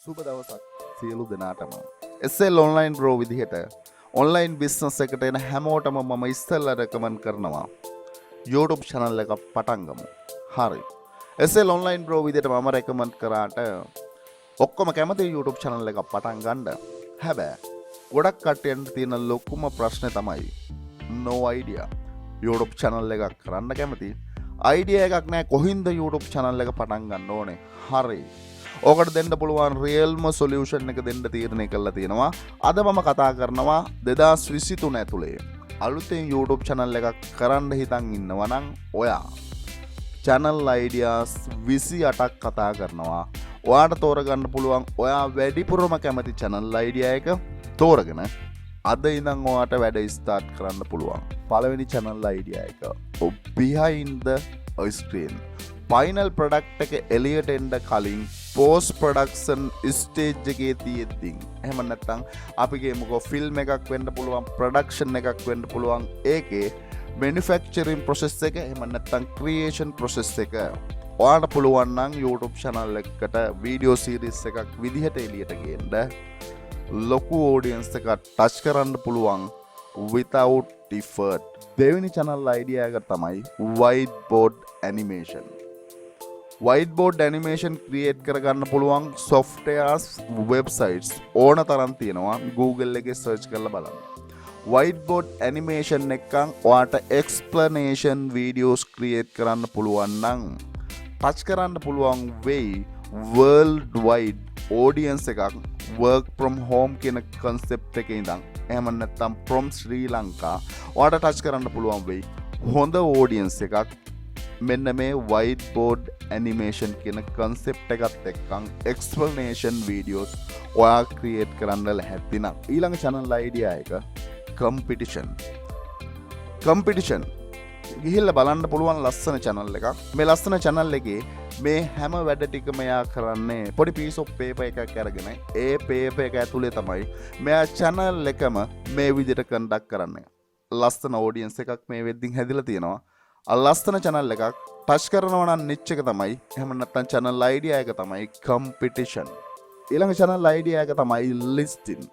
සුබ දවසක් සියලු දෙනාටම. SL online bro විදිහට online business එකට එන හැමෝටම මම ඉස්සෙල්ලා recommend කරනවා YouTube channel එක පටන් ගමු. හරි. SL online bro විදිහට මම recommend කරාට ඔක්කොම කැමති YouTube channel එක පටන් ගන්න. හැබැයි ගොඩක් කට්ටියන්ට තියෙන ලොකුම ප්‍රශ්නේ තමයි no idea. YouTube channel එකක් කරන්න කැමති. idea එකක් නැහැ කොහින්ද YouTube channel එක පටන් ගන්න ඕනේ. හරි. ඕකට දෙන්න පුළුවන් රියල්ම සොලියුෂන් එක දෙන්න තීරණය කළා තියෙනවා. අද මම කතා කරනවා 2023 ඇතුලේ අලුතෙන් YouTube channel එකක් කරන්න හිතන් ඉන්නවා නම් ඔයා channel ideas 28ක් කතා කරනවා. ඔයාට තෝරගන්න පුළුවන් ඔයා වැඩිපුරම කැමති channel idea එක තෝරගෙන අද ඉඳන් ඔයාට වැඩ start කරන්න පුළුවන්. පළවෙනි channel idea එක behind the screen. Final product එක එලියට එන්න කලින් පෝස්ට් ප්‍රොඩක්ෂන් ස්ටේජ් එකේ තියෙද්දී එහෙම නැත්නම් අපි කියමුකෝ ෆිල්ම් එකක් වෙන්න පුළුවන් ප්‍රොඩක්ෂන් එකක් වෙන්න පුළුවන් ඒකේ මැනුෆැක්චරින් ප්‍රොසෙස් එක එහෙම නැත්නම් ක්‍රියේෂන් ප්‍රොසෙස් එක ඔයාලට පුළුවන් නම් YouTube channel එකකට වීඩියෝ සීරීස් එකක් විදිහට එලියට ගේන්න ලොකු ඔඩියන්ස් එකක් ටච් කරන්න පුළුවන් without effort. දෙවෙනි channel idea එක තමයි whiteboard animation. whiteboard animation create කරගන්න පුළුවන් softwares websites ඕන තරම් තියෙනවා. Google එකේ search කරලා බලන්න. whiteboard animation එකෙන් ඔයාට explanation videos create කරන්න පුළුවන් නම් touch කරන්න පුළුවන් වෙයි worldwide audience එකක් work from home කියන concept එකේ ඉඳන් එහෙම නැත්නම් from ශ්‍රී ලංකා ඔයාට touch කරන්න පුළුවන් වෙයි හොඳ audience එකක් මෙන්න මේ whiteboard animation කියන concept එකත් එක්කන් explanation videos ඔයා create කරන්න ලැහැත්ති නම් ඊළඟ channel idea එක competition ගිහිල්ලා බලන්න පුළුවන් ලස්සන channel එකක්. මේ ලස්සන channel එකේ මේ හැම වැඩ ටිකම එයා කරන්නේ පොඩි piece of paper එකක් අරගෙන ඒ paper එක ඇතුලේ තමයි මෙයා channel එකම මේ විදිහට conduct කරන්නේ. ලස්සන audience එකක් මේ වෙද්දින් හැදිලා තියෙනවා. ලස්සන channel එකක් ටච් කරනවා නම් නිච් එක තමයි එහෙම නැත්නම් channel idea එක තමයි competition. ඊළඟ channel idea එක තමයි listing.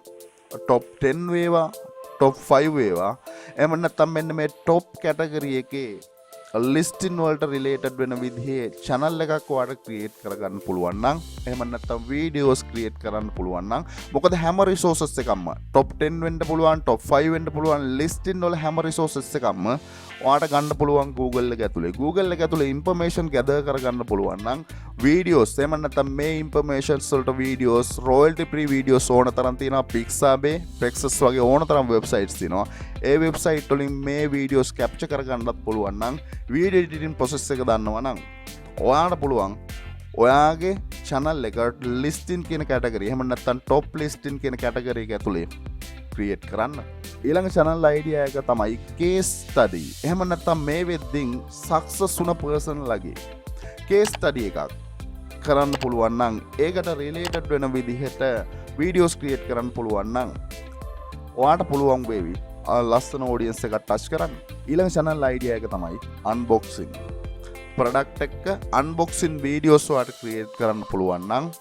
top 10 වේවා top 5 වේවා එහෙම නැත්නම් මෙන්න මේ top category එකේ listing වලට related වෙන විදිහේ channel එකක් ඔයාලට create කරගන්න පුළුවන් නම් එහෙම නැත්නම් videos create කරන්න පුළුවන් නම් මොකද හැම resources එකක්ම top 10 වෙන්න පුළුවන් top 5 වෙන්න පුළුවන් listing වල හැම resources එකක්ම ඔයාලට ගන්න පුළුවන් Google එක ඇතුලේ. Google එක ඇතුලේ information gather කරගන්න පුළුවන් නම් videos එහෙම නැත්නම් මේ informations වලට videos royalty free videos ඕන තරම් තියෙනවා. Pixabay, Pexus වගේ ඕන තරම් websites තියෙනවා. ඒ website වලින් මේ videos capture කරගන්නත් පුළුවන් නම් video editing process එක දන්නවා නම් ඔයාලට පුළුවන් ඔයාගේ channel එකට listing කියන category එහෙම නැත්නම් top listing කියන category එක ඇතුලේ create කරන්න. ඊළඟ channel idea එක තමයි case study. එහෙම නැත්නම් මේ වෙද්දින් success වුණ person ලගේ case study එකක් කරන්න පුළුවන් නම් ඒකට related වෙන විදිහට videos create කරන්න පුළුවන් නම් ඔයාලට පුළුවන් වේවි ලස්සන audience එකක් touch කරන්න. ඊළඟ channel idea එක තමයි unboxing. product එක unboxing videos ඔයාලට create කරන්න පුළුවන් නම්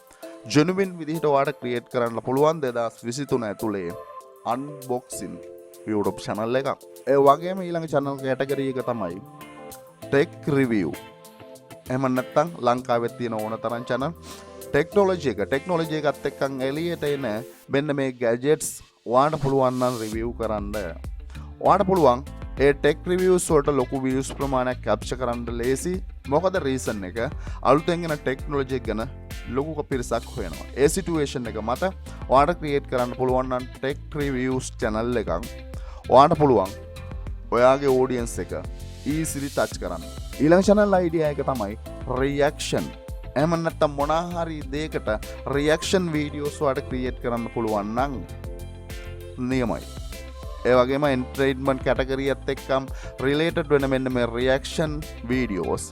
genuine විදිහට ඔයාලට create කරන්න පුළුවන් 2023 ඇතුලේ unboxing YouTube channel එකක්. ඒ වගේම ඊළඟ channel category එක තමයි tech review. එහෙම නැත්නම් ලංකාවේ තියෙන ඕන තරම් channel technology එකත් එක්කන් එළියට එන මෙන්න මේ gadgets ඔයාලට පුළුවන් නම් review කරන්න. ඔයාලට පුළුවන් ඒ tech reviews වලට ලොකු views ප්‍රමාණයක් capture කරන්න ලේසි. මොකද reason එක අලුතෙන් එන technology එක ගැන ලොකු පිරිසක් හොයනවා. ඒ situation එක මත ඔයාලට create කරන්න පුළුවන් නම් tech reviews channel එකක් ඔයාලට පුළුවන් ඔයාගේ audience එක easily touch කරන්න. ඊළඟ channel idea එක තමයි reaction. එහෙම නැත්නම් මොනවා හරි දෙයකට reaction videos ඔයාලට create කරන්න පුළුවන් නම් නියමයි. ඒ වගේම entertainment category එකත් එක්කම related වෙන මෙන්න මේ reaction videos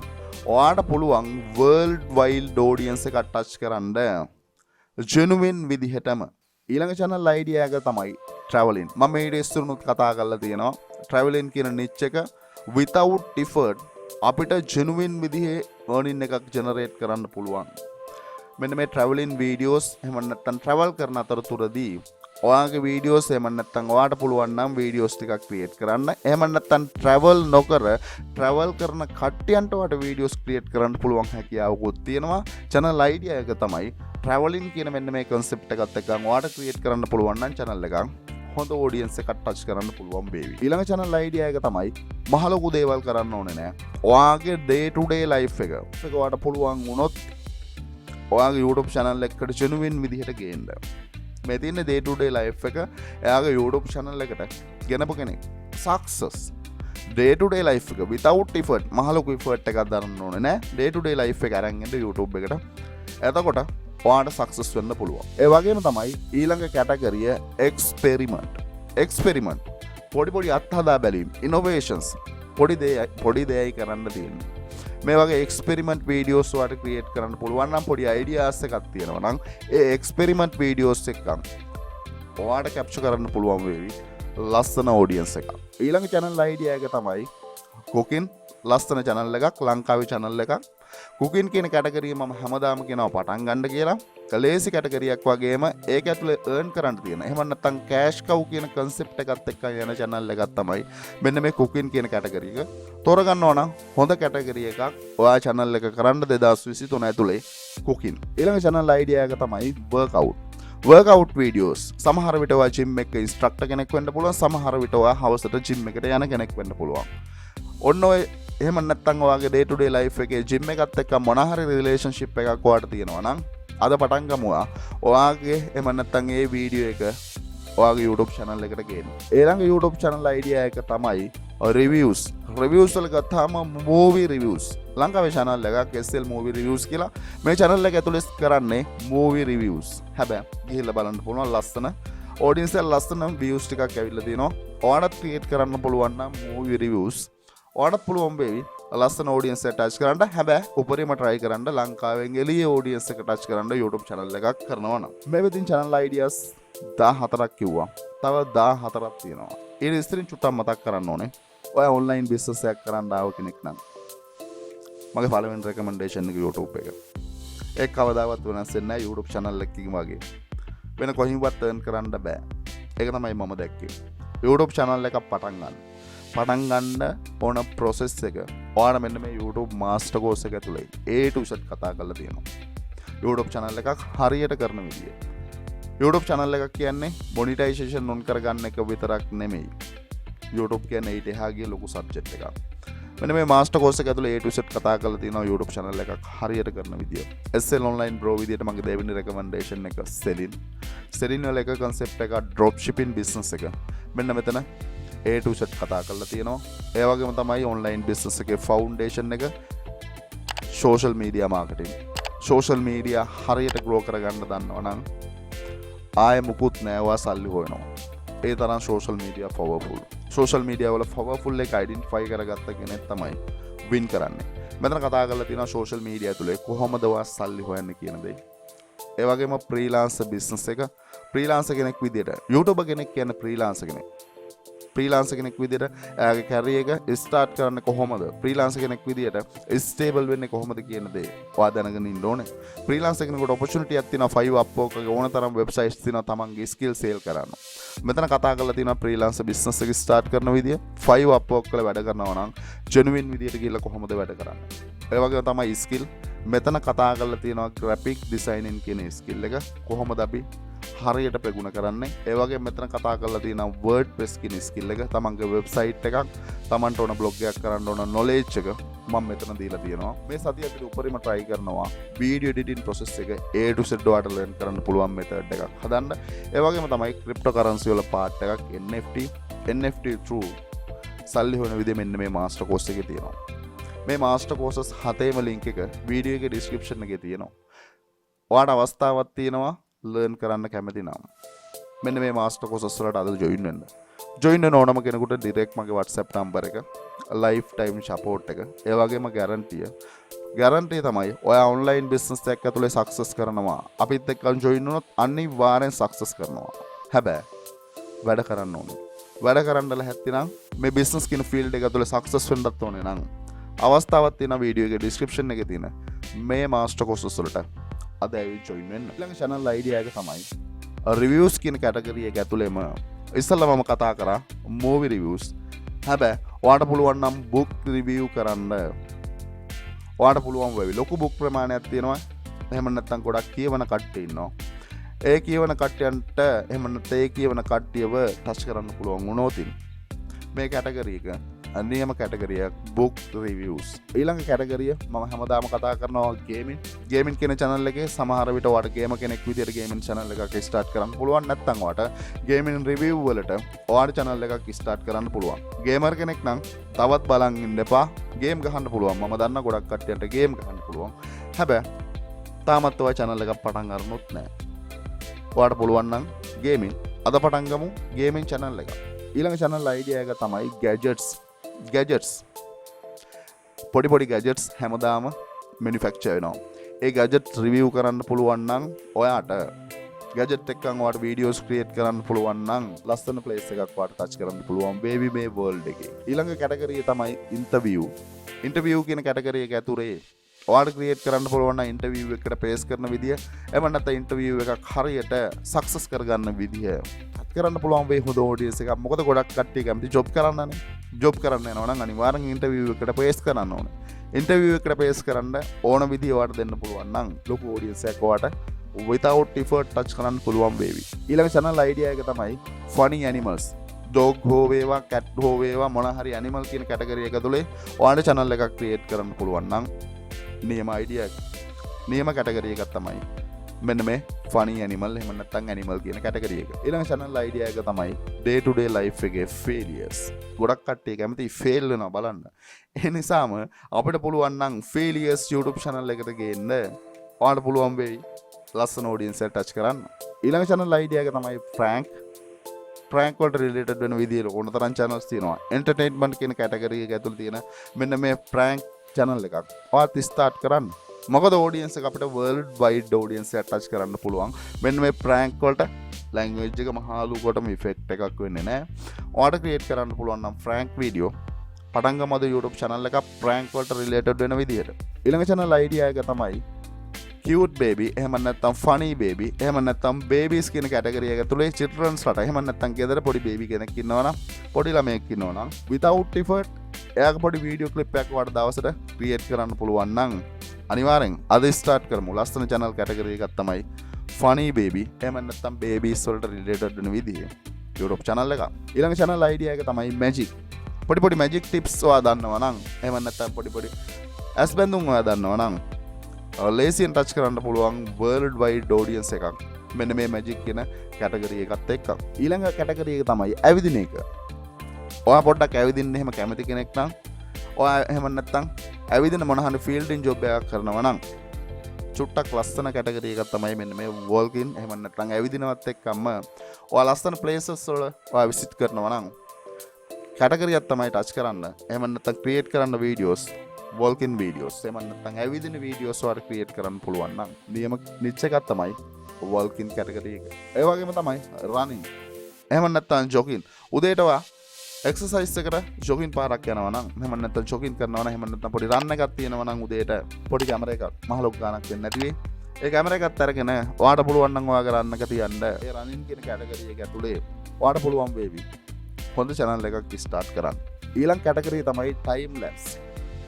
ඔයාලට පුළුවන් world wide audience එක touch කරන්න genuine විදිහටම. ඊළඟ channel idea එක තමයි traveling. මම මේ ඉස්සරනුත් කතා කරලා තියෙනවා traveling කියන niche එක without effort අපිට genuine විදිහේ earning එකක් generate කරන්න පුළුවන්. මෙන්න මේ traveling videos එහෙම නැත්නම් travel කරන අතරතුරදී ඔයාගේ videos එහෙම නැත්නම් ඔයාට පුළුවන් නම් videos ටිකක් create කරන්න. එහෙම නැත්නම් travel නොකර travel කරන කට්ටියන්ට ඔයාට videos create කරන්න පුළුවන් හැකියාවකුත් තියෙනවා. channel idea එක තමයි traveling කියන මෙන්න මේ concept එකත් එක්ක ඔයාට create කරන්න පුළුවන් නම් channel එකක් හොඳ audience එකක් touch කරන්න පුළුවන් වේවි. ඊළඟ channel idea එක තමයි මහ ලොකු දේවල් කරන්න ඕනේ නෑ. ඔයාගේ day to day life එක ඔයාට පුළුවන් වුණොත් ඔයාගේ YouTube channel එකට genuine විදිහට ගේන්න. මේ තියෙන day to day life එක එයාගේ YouTube channel එකට ගෙනපු කෙනෙක් success day to day life එක without effort මහ ලොකු effort එකක් දරන්න ඕනේ නෑ. day to day life එක අරන් එන්න YouTube එකට. එතකොට ඔයාට සක්සස් වෙන්න පුළුවන්. ඒ වගේම තමයි ඊළඟ කැටගරිය එක්ස්පෙරිමන්ට්. පොඩි අත්හදා බැලීම්, ඉනෝවේෂන්ස් පොඩි දෙයයි කරන්න තියෙන්නේ. මේ වගේ එක්ස්පෙරිමන්ට් වීඩියෝස් ඔයාට ක්‍රියේට් කරන්න පුළුවන් නම් පොඩි අයිඩියාස් එකක් තියෙනවා නම් ඒ එක්ස්පෙරිමන්ට් වීඩියෝස් එකක් ඔයාට කැප්චර් කරන්න පුළුවන් වේවි ලස්සන ඔඩියන්ස් එකක්. ඊළඟ channel idea එක තමයි cooking ලස්සන channel එකක් ලංකාවේ channel එකක්. කුකින් කියන කැටගරිය මම හැමදාම කියනවා පටන් ගන්න කියලා. ලේසි කැටගරියක් වගේම ඒක ඇතුලේ earn කරන්න තියෙන. එහෙම නැත්නම් cash cow කියන concept එකත් එක්ක යන channel එකක් තමයි මෙන්න මේ කුකින් කියන කැටගරිය එක. තෝරගන්නවා නම් හොඳ කැටගරිය එකක් ඔයා channel එක කරන්න 2023 ඇතුලේ කුකින්. ඊළඟ channel idea එක තමයි workout videos. සමහර විට ඔයා gym එක instructor කෙනෙක් වෙන්න පුළුවන්. සමහර විට ඔයා හවසට gym එකට යන කෙනෙක් වෙන්න පුළුවන්. ඔන්න ඔය එහෙම නැත්නම් ඔයාගේ day to day life එකේ gym එකත් එක්ක මොන හරි relationship එකක් ඔයාට තියෙනවා නම් අද පටන් ගමු ඔයාගේ එහෙම නැත්නම් ඒ වීඩියෝ එක ඔයාගේ YouTube channel එකට ගේන්න. ඊළඟ YouTube channel idea එක තමයි reviews වල ගත්තාම movie reviews. ලංකාවේ channel එකක් SL movie reviews කියලා. මේ channel එක ඇතුලේ කරන්නේ movie reviews. හැබැයි ගිහිල්ලා බලන්න පුළුවන් ලස්සන audience එක ලස්සන views ටිකක් ඇවිල්ලා තියෙනවා. ඔයාලත් create කරන්න පුළුවන් නම් movie reviews ඔයාලත් පුළුවන් වේවි ලස්සන audience එක touch කරන්න. හැබැයි උපරිම try කරන්න ලංකාවෙන් එළිය audience එක touch කරන්න YouTube channel එකක් කරනවා නම්. මේ විදිහින් channel ideas 14ක් කිව්වා. තව 14ක් තියෙනවා. ඒ ඉස්සරින් චුට්ටක් මතක් කරන්න ඕනේ. ඔයා online business එකක් කරන්න ආව කෙනෙක් නම් මගේ පළවෙනි recommendation එක YouTube එක. ඒක කවදාවත් වෙනස් වෙන්නේ නැහැ YouTube channel එකකින් වගේ. වෙන කොහින්වත් earn කරන්න බෑ. ඒක තමයි මම දැක්කේ. YouTube channel එකක් පටන් ගන්න ඕන process එක ඔයාලා මෙන්න මේ YouTube master course එක ඇතුලේ A to Z කතා කරලා තියෙනවා. YouTube channel එකක් හරියට කරන විදිය. YouTube channel එකක් කියන්නේ monetization on කරගන්න එක විතරක් නෙමෙයි. YouTube කියන්නේ ඊට එහා ගිය ලොකු subject එකක්. මෙන්න මේ master course එක ඇතුලේ A to Z කතා කරලා තියෙනවා YouTube channel එකක් හරියට කරන විදිය. SL online bro විදියට මගේ දෙවෙනි recommendation එක selling වල එක concept එක drop shipping business එක. මෙන්න මෙතන A to Z කතා කරලා තියෙනවා. ඒ වගේම තමයි online business එකේ foundation එක social media marketing. social media හරියට grow කරගන්න දන්නවා නම් ආයෙ මුකුත් නෑ ඔයා සල්ලි හොයනවා. ඒ තරම් social media powerful. social media වල powerful එක identify කරගත්ත කෙනෙක් තමයි win කරන්නේ. මෙතන කතා කරලා තියෙනවා social media ඇතුලේ කොහොමද ඔයා සල්ලි හොයන්නේ කියන දේ. ඒ වගේම freelancer business එක freelancer කෙනෙක් විදියට YouTuber කෙනෙක් කියන්නේ freelancer කෙනෙක් විදියට එයාගේ කැරියර් එක ස්ටාර්ට් කරන්න කොහොමද ෆ්‍රීලාන්සර් කෙනෙක් විදියට ස්ටේබල් වෙන්නේ කොහොමද කියන දේ ඔයා දැනගෙන ඉන්න ඕනේ. ෆ්‍රීලාන්සර් කෙනෙකුට ඔපචුනිටි එකක් තියෙනවා 5 Upwork වගේ ඕන තරම් වෙබ්සයිට්ස් තියෙනවා තමන්ගේ ස්කිල් සේල් කරන්න. මෙතන කතා කරලා තියෙනවා ෆ්‍රීලාන්සර් බිස්නස් එක ස්ටාර්ට් කරන විදිය 5 Upwork වල වැඩ කරනවා නම් ජෙනුවින් විදියට ගිහලා කොහොමද වැඩ කරන්නේ. ඒ වගේම තමයි ස්කිල් මෙතන කතා කරලා තියෙනවා graphic designing කියන ස්කිල් එක කොහොමද අපි හරියට ප්‍රගුණ කරන්නේ. ඒ වගේ මෙතන කතා කරලා තියෙනවා WordPress කියන ස්කිල් එක. තමන්ගේ වෙබ්සයිට් එකක් තමන්ට ඕන බ්ලොග් එකක් කරන්න ඕන knowledge එක මම මෙතන දීලා තියෙනවා. මේ සතිය අපිට උපරිම try කරනවා video editing process එක A to Z වලට learn කරන්න පුළුවන් method එකක් හදන්න. ඒ වගේම තමයි cryptocurrency වල part එකක් NFT through සල්ලි හොයන විදිහ මෙන්න මේ master course එකේ තියෙනවා. මේ master courses 7ේම link එක video එකේ description එකේ තියෙනවා. ඔයාට අවස්ථාවක් තියෙනවා learn කරන්න කැමති නම් මෙන්න මේ master courses වලට අද join වෙන්න. join වෙන ඕනම කෙනෙකුට direct මගේ WhatsApp number එක lifetime support එක ඒ වගේම guarantee තමයි ඔයා online business එකක් ඇතුලේ success කරනවා. අපිත් එක්ක join වුණොත් අනිවාර්යෙන් success කරනවා. හැබැයි වැඩ කරන්න ඕනේ. වැඩ කරන්න ලැහැත්ති නම් මේ business කියන field එක ඇතුලේ success වෙන්නත් ඕනේ නම් අවස්ථාවක් තියෙනවා video එකේ description එකේ තියෙන මේ master courses වලට අද ඇවිත් join වෙන්න. ඊළඟ channel idea එක තමයි reviews කියන category එක ඇතුළේම ඉස්සෙල්ලා මම කතා කරා movie reviews. හැබැයි ඔයාලට පුළුවන් නම් book review කරන්න. ඔයාලට පුළුවන් වෙවි. ලොකු book ප්‍රමාණයක් තියෙනවා. එහෙම නැත්නම් ගොඩක් කියවන කට්ටිය ඉන්නවා. ඒ කියවන කට්ටියන්ට එහෙම නැත්නම් ඒ කියවන කට්ටියව ටච් කරන්න පුළුවන් වුණොත් මේ කැටගරි එක නියම කැටගරියක් book reviews. ඊළඟ කැටගරිය මම හැමදාම කතා කරනවා ගේමින් කියන channel එකේ සමහර විට ඔයාලට ගේම කෙනෙක් විදියට ගේමින් channel එකක් start කරන්න පුළුවන්. නැත්නම් ඔයාලට ගේමින් review වලට ඔයාලට channel එකක් start කරන්න පුළුවන්. ගේමර් කෙනෙක් නම් තවත් බලන් ඉන්න එපා. ගේම් ගහන්න පුළුවන්. මම දන්න ගොඩක් කට්ටියන්ට ගේම් ගහන්න පුළුවන්. හැබැයි තාමත් ඔය channel එකක් පටන් ගන්නොත් නැහැ. ඔයාලට පුළුවන් නම් ගේමින් අද පටන් ගමු ගේමින් channel එක. ඊළඟ channel idea එක තමයි gadgets. පොඩි gadgets හැමදාම manufacture වෙනවා. ඒ gadgets review කරන්න පුළුවන් නම් ඔයාට gadget එකෙන් ඔයාට videos create කරන්න පුළුවන් නම් ලස්සන place එකක් ඔයාට touch කරන්න පුළුවන් baby මේ world එකේ. ඊළඟ category තමයි interview කියන category එක ඇතුලේ ඔයාට ක්‍රියේට් කරන්න පුළුවන් නම් ඉන්ටර්විව් එකකට පේස් කරන විදිය එහෙම නැත්නම් ඉන්ටර්විව් එකක් හරියට සක්සස් කරගන්න විදිය කරන්න පුළුවන් වෙයි හොඳ ඔඩියන්ස් එකක්. මොකද ගොඩක් කට්ටිය කැමති ජොබ් කරන්නනේ. ජොබ් කරන්න යනවා නම් අනිවාර්යෙන් ඉන්ටර්විව් එකකට පේස් කරන්න ඕනේ. ඉන්ටර්විව් එකකට පේස් කරන්න ඕන විදිය ඔයාට දෙන්න පුළුවන් නම් ලොකු ඔඩියන්ස් එකක් ඔයාට without effort touch කරන්න පුළුවන් වේවි. ඊළඟ channel idea එක තමයි funny animals. dog හෝ වේවා cat හෝ වේවා මොන හරි animal කියන category එක තුලේ ඔයාට channel එකක් create කරන්න පුළුවන් නම් නියම idea නියම category එකක් තමයි මෙන්න මේ funny animal එහෙම නැත්නම් animal කියන category එක. ඊළඟ channel idea එක තමයි day to day life එකේ failures. ගොඩක් කට්ටිය කැමති fail වෙනවා බලන්න. ඒ නිසාම අපිට පුළුවන් නම් failures YouTube channel එකට ගේන්න ඔයාලට පුළුවන් වෙයි ලස්සන audience එක touch කරන්න. ඊළඟ channel idea එක තමයි prank වලට related වෙන විදිහට ඕන තරම් channels තියෙනවා. entertainment කියන category එක ඇතුළේ තියෙන මෙන්න මේ prank channel එකක් ඔයාත් start කරන්න. මොකද audience එක අපිට world wide audience එක touch කරන්න පුළුවන්. මෙන්න මේ prank වලට language එක මහලු කොටම effect එකක් වෙන්නේ නැහැ. ඔයාට create කරන්න පුළුවන් නම් prank video පටන් ගමු YouTube channel එක prank වලට related වෙන විදිහට. ඊළඟ channel idea එක තමයි cute baby එහෙම නැත්නම් funny baby එහෙම නැත්නම් babies කියන category එක තුලේ children's රට එහෙම නැත්නම් ගෙදර පොඩි baby කෙනෙක් ඉන්නවනම් පොඩි ළමයෙක් ඉන්නවනම් without effort එයාගේ පොඩි වීඩියෝ ක්ලිප් එකක් වඩ දවසට ක්‍රියේට් කරන්න පුළුවන් නම් අනිවාර්යෙන් අද ස්ටාර්ට් කරමු. ලස්සන channel category එකක් තමයි funny baby එහෙම නැත්නම් babies වලට related වෙන විදිහ YouTube channel එක. ඊළඟ channel idea එක තමයි magic. පොඩි magic tips ඔයා දන්නවා නම් එහෙම නැත්නම් පොඩි ඇස් බැඳුම් ඔයා දන්නවා නම් ලේසියෙන් ටච් කරන්න පුළුවන් world wide audience එකක් මෙන්න මේ magic කියන category එකත් එක්ක. ඊළඟ category එක තමයි ඇවිදින එක. ඔයා පොඩ්ඩක් ඇවිදින්න එහෙම කැමති කෙනෙක් නම් ඔයා එහෙම නැත්නම් ඇවිදින මොන හරි ෆීල්ඩින් ජොබ් එකක් කරනවා නම් චුට්ටක් ලස්සන කැටගරි එකක් තමයි මෙන්න මේ වෝල්කින් එහෙම නැත්නම් ඇවිදිනවත් එක්කම ඔයා ලස්සන ප්ලේසස් වල ඔයා විසිට් කරනවා නම් කැටගරියක් තමයි ටච් කරන්න. එහෙම නැත්නම් ක්‍රියේට් කරන්න වීඩියෝස් වෝල්කින් වීඩියෝස් එහෙම නැත්නම් ඇවිදින වීඩියෝස් ඔයාලට ක්‍රියේට් කරන්න පුළුවන් නම් නියම නිච් එකක් තමයි වෝල්කින් කැටගරි එක. ඒ වගේම තමයි රනින් එහෙම නැත්නම් ජොගින් උදේට ඔයා එක්සර්සයිස් එකට ජොගින් පාරක් යනවා නම් එහෙම නැත්නම් ජොගින් කරනවා නම් එහෙම නැත්නම් පොඩි රන් එකක් තියෙනවා නම් උදේට පොඩි කැමරා එකක් මහ ලොකු ගානක් වෙන්නේ නැති වෙයි. ඒ කැමරා එකත් අරගෙන ඔයාට පුළුවන් නම් ඔයාගේ රන් එක තියන්න. ඒ රනින් කියන කැටගරි එක ඇතුලේ ඔයාට පුළුවන් වේවි හොඳ channel එකක් ස්ටාර්ට් කරන්න. ඊළඟ කැටගරිය තමයි time lapse.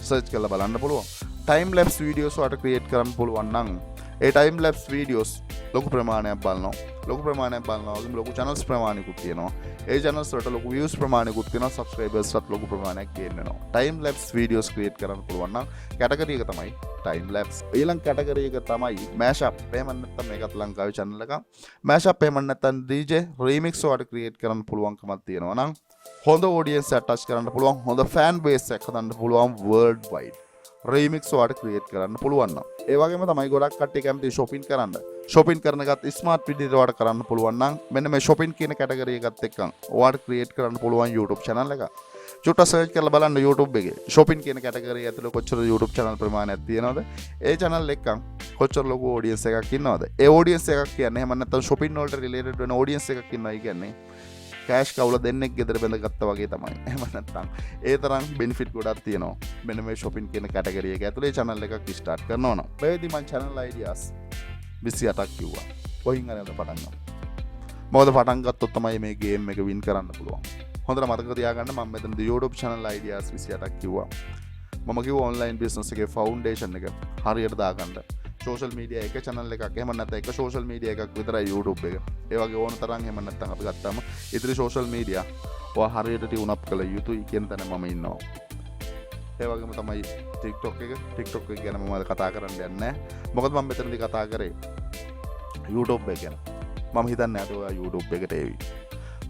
සර්ච් කරලා බලන්න පුළුවන්. time lapse videos ඔයාට create කරන්න පුළුවන් නම් ඒ time lapse videos ලොකු ප්‍රමාණයක් බලනවා. ලොකු ප්‍රමාණයක් බලනවා වගේම ලොකු channels ප්‍රමාණිකුත් තියෙනවා. ඒ channels වලට ලොකු views ප්‍රමාණිකුත් තියෙනවා. subscribers වත් ලොකු ප්‍රමාණයක් gain වෙනවා. time lapse videos create කරන්න පුළුවන් නම් category එක තමයි time lapse. ඊළඟ category එක තමයි mashup. එහෙම නැත්නම් මේකත් ලංකාවේ channel එකක්. mashup එහෙම නැත්නම් DJ remix වලට create කරන්න පුළුවන්කමක් තියෙනවා නම් හොඳ audience එක touch කරන්න පුළුවන්. හොඳ fan base එකක් හදන්න පුළුවන් world wide. remix වලට create කරන්න පුළුවන් නම් ඒ වගේම තමයි ගොඩක් කට්ටිය කැමති shopping කරන්න. shopping කරන එකත් smart විදිහට ඔයාලට කරන්න පුළුවන් නම් මෙන්න මේ shopping කියන category එකත් එක්ක ඔයාලට create කරන්න පුළුවන් YouTube channel එක. චුට්ට search කරලා බලන්න YouTube එකේ shopping කියන category ඇතුළේ කොච්චර YouTube channel ප්‍රමාණයක් තියෙනවද? ඒ channel එකක් කොච්චර ලොකු audience එකක් ඉන්නවද? ඒ audience එකක් කියන්නේ එහෙම නැත්නම් shopping වලට related වෙන audience එකක් ඉන්නවයි කියන්නේ කෑෂ් කවුල දෙන්නෙක් ගෙදර බැඳගත්තා වගේ තමයි. එහෙම නැත්නම් ඒ තරම් බෙනිෆිට් ගොඩක් තියෙනවා. මෙන්න මේ shopping කියන category එක ඇතුලේ channel එකක් start කරනවා නම්. මේ විදිහ මම channel ideas 28ක් කිව්වා. කොහින් හරි අද පටන් ගමු. මොකද පටන් ගත්තොත් තමයි මේ ගේම් එක වින් කරන්න පුළුවන්. හොඳට මතක තියාගන්න මම මෙතනදී YouTube channel ideas 28ක් කිව්වා. මම කිව්වා online business එකේ foundation එක හරියට දාගන්න. social media එක channel එකක් එහෙම නැත්නම් එක social media එකක් විතරයි YouTube එක. ඒ වගේ ඕන තරම් එහෙම නැත්නම් අපි ගත්තාම ඉතිරි social media ඔයා හරියට tune up කළ යුතුයි කියන තැන මම ඉන්නවා. ඒ වගේම තමයි TikTok එක ගැන මම කතා කරන්න යන්නේ නැහැ. මොකද මම මෙතනදී කතා කරේ YouTube එක ගැන. මම හිතන්නේ අද ඔයා YouTube එකට එවි.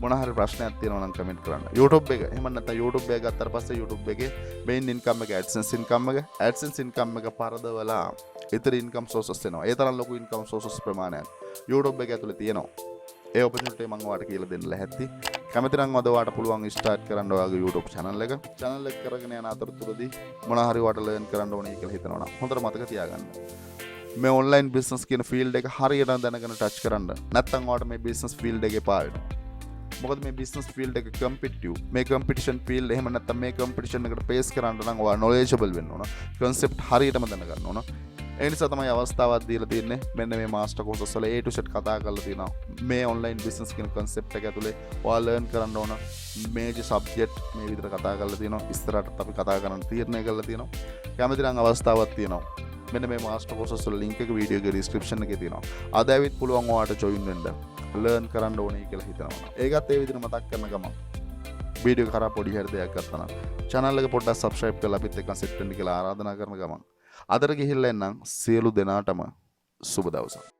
මොන හරි ප්‍රශ්නයක් තියෙනවා නම් කමෙන්ට් කරන්න. YouTube එක එහෙම නැත්නම් YouTube එක ගත්තාට පස්සේ YouTube එකේ main income එක AdSense income එක පරදවලා ඉතින් income sources එනවා. ඒ තරම් ලොකු income sources ප්‍රමාණයක් YouTube එක ඇතුලේ තියෙනවා. ඒ opportunity මම ඔයාලට කියලා දෙන්න ලැහැත්ති. කැමති නම් අද ඔයාලට පුළුවන් start කරන්න ඔයාගේ YouTube channel එක. channel එක කරගෙන යන අතරතුරදී මොන හරි ඔයාලට learn කරන්න ඕනේ කියලා හිතනවා නම් හොඳට මතක තියාගන්න. මේ online business කියන field එක හරියට දැනගෙන touch කරන්න. නැත්නම් ඔයාලට මේ business field එකේ පා වෙනවා. මොකද මේ business field එක competitive. මේ competition field එහෙම නැත්නම් මේ competition එකට face කරන්න නම් ඔයා knowledgeable වෙන්න ඕන. concept හරියටම දැනගන්න ඕන. ඒ නිසා තමයි අවස්ථාවක් දීලා තියෙන්නේ. මෙන්න මේ master courses වල A to Z කතා කරලා තියෙනවා. මේ online business කියන concept එක ඇතුලේ ඔයා learn කරන්න ඕන major subject මේ විදිහට කතා කරලා තියෙනවා. ඉස්සරහට අපි කතා කරන්න තීරණය කරලා තියෙනවා. කැමති නම් අවස්ථාවක් තියෙනවා. මෙන්න මේ master courses වල link එක video එකේ description එකේ තියෙනවා. අද ඇවිත් පුළුවන් ඔයාලට join වෙන්න. learn කරන්න ඕනේ කියලා හිතනවා. ඒකත් ඒ විදිහට මතක් කරන ගමන් වීඩියෝ එක කරා පොඩි හරි දෙයක් ගත්තා නම් channel එක පොඩ්ඩක් subscribe කරලා අපිත් එක්ක set වෙන්න කියලා ආරාධනා කරන ගමන් අදට ගිහිල්ලා එන්නම් සියලු දෙනාටම සුබ දවසක්.